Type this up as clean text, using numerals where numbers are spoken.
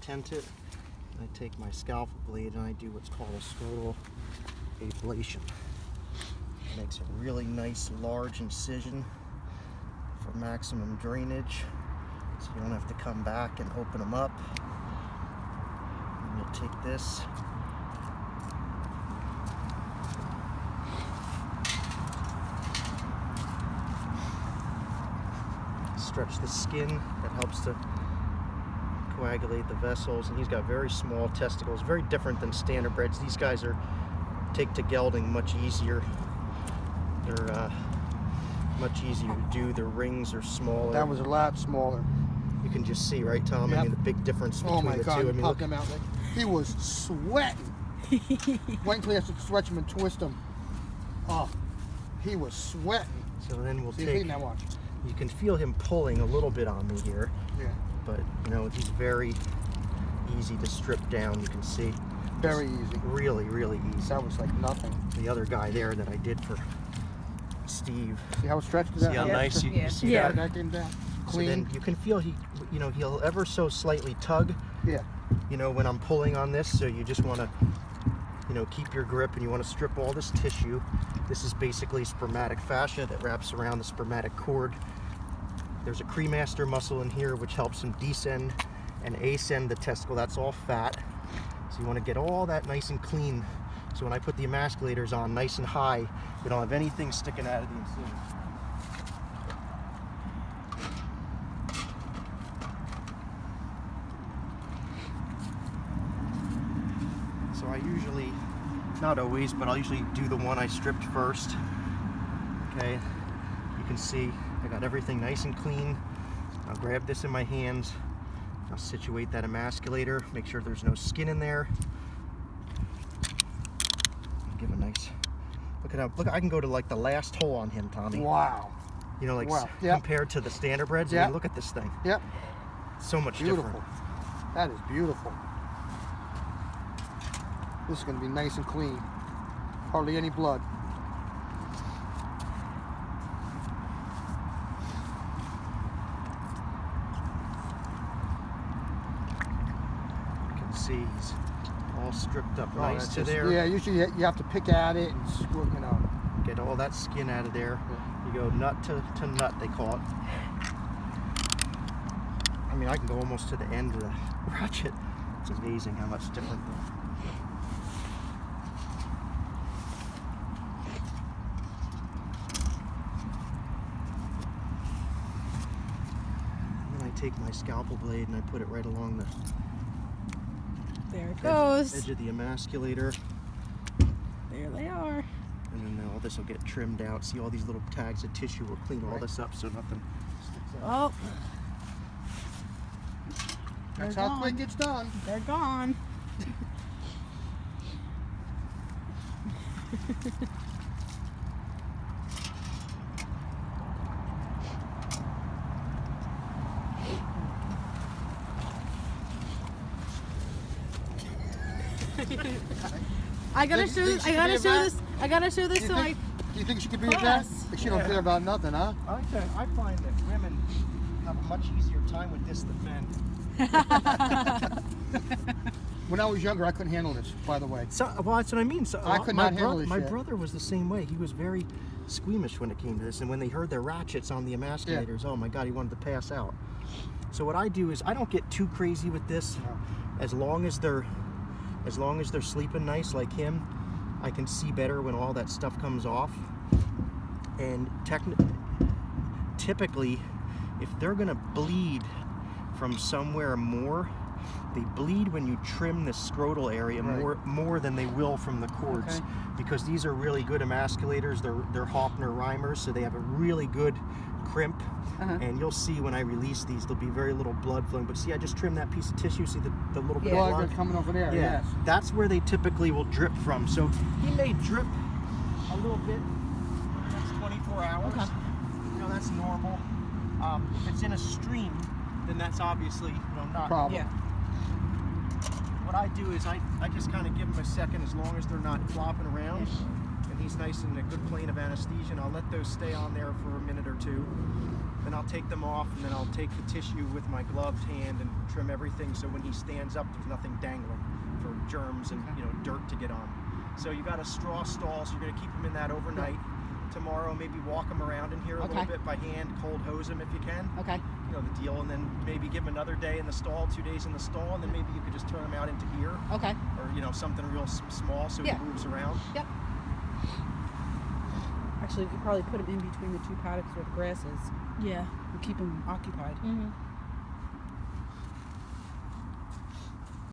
tent it. I take my scalpel blade and I do what's called a scrotal ablation. It makes a really nice large incision for maximum drainage, so you don't have to come back and open them up. And you'll take this, stretch the skin, that helps to coagulate the vessels, and he's got very small testicles, very different than standardbreds. These guys are take to gelding much easier. They're much easier to do. Their rings are smaller. That was a lot smaller. You can just see, right, Tom? Yep. I mean, the big difference between oh my the God, two. I mean, popped him out. He was sweating. Wait until you have to stretch him and twist him. Oh, he was sweating. So then we'll See, take. now watch. You can feel him pulling a little bit on me here. Yeah. But you know, he's very easy to strip down. You can see. Very easy. Really, really easy. That was like nothing. The other guy there that I did for Steve. See how stretched it is? See how nice you see that? That came down. Clean. So then you can feel he'll ever so slightly tug. Yeah. You know, when I'm pulling on this, so you just want to, keep your grip, and you want to strip all this tissue. This is basically spermatic fascia that wraps around the spermatic cord. There's a cremaster muscle in here which helps him descend and ascend the testicle. That's all fat. So you want to get all that nice and clean. So when I put the emasculators on nice and high, we don't have anything sticking out of the incision. So I usually, not always, but I'll usually do the one I stripped first. Okay, you can see I got everything nice and clean. I'll grab this in my hands. I'll situate that emasculator, make sure there's no skin in there. Give a nice, look, I can go to like the last hole on him, Tommy. Wow. You know, like wow. Compared to the standardbreds, I mean, look at this thing. Yep. So much beautiful. different. That is beautiful. This is going to be nice and clean. Hardly any blood. You can see he's all stripped up nice to there. Yeah, usually you have to pick at it and screw, get all that skin out of there. Yeah. You go nut to nut, they call it. I mean, I can go almost to the end of the ratchet. It's amazing how much different and then I take my scalpel blade and I put it right along the there it goes. Edge of the emasculator. There they are. And then all this will get trimmed out. See, all these little tags of tissue will clean all this up so nothing sticks out. Oh. That's how quick it's done. They're gone. I gotta show this. I gotta show this. Do you think she could be a vet? She don't care about nothing, huh? I find that women have a much easier time with this than men. When I was younger, I couldn't handle this, by the way. So, well, that's what I mean. So, I could not handle this My shit. brother was the same way. He was very squeamish when it came to this. And when they heard their ratchets on the emasculators, oh my God, he wanted to pass out. So what I do is I don't get too crazy with this. No. As long as they're sleeping nice like him, I can see better when all that stuff comes off. And typically, if they're gonna bleed from somewhere more, they bleed when you trim the scrotal area more than they will from the cords, because these are really good emasculators. They're Hoffner Reimers, so they have a really good crimp. And you'll see when I release these, there'll be very little blood flowing. But see, I just trimmed that piece of tissue. See the little bit of blood coming over there. Yeah, Yes. that's where they typically will drip from. So he may drip a little bit for the next 24 hours. Okay. You know, that's normal. If it's in a stream, then that's obviously not problem. Yeah. What I do is I just kind of give them a second, as long as they're not flopping around and he's nice in a good plane of anesthesia, and I'll let those stay on there for a minute or two. Then I'll take them off, and then I'll take the tissue with my gloved hand and trim everything so when he stands up, there's nothing dangling for germs and dirt to get on. So you got a straw stall, so you're going to keep him in that overnight. Tomorrow, maybe walk him around in here a little bit by hand, cold hose him if you can. Okay. You know the deal, and then maybe give him another day in the stall, 2 days in the stall, and then maybe you could just turn him out into here. Okay. Or something real small so he moves around. Yep. Actually, we could probably put him in between the two paddocks where the grass is Yeah. and keep him occupied. Mm-hmm.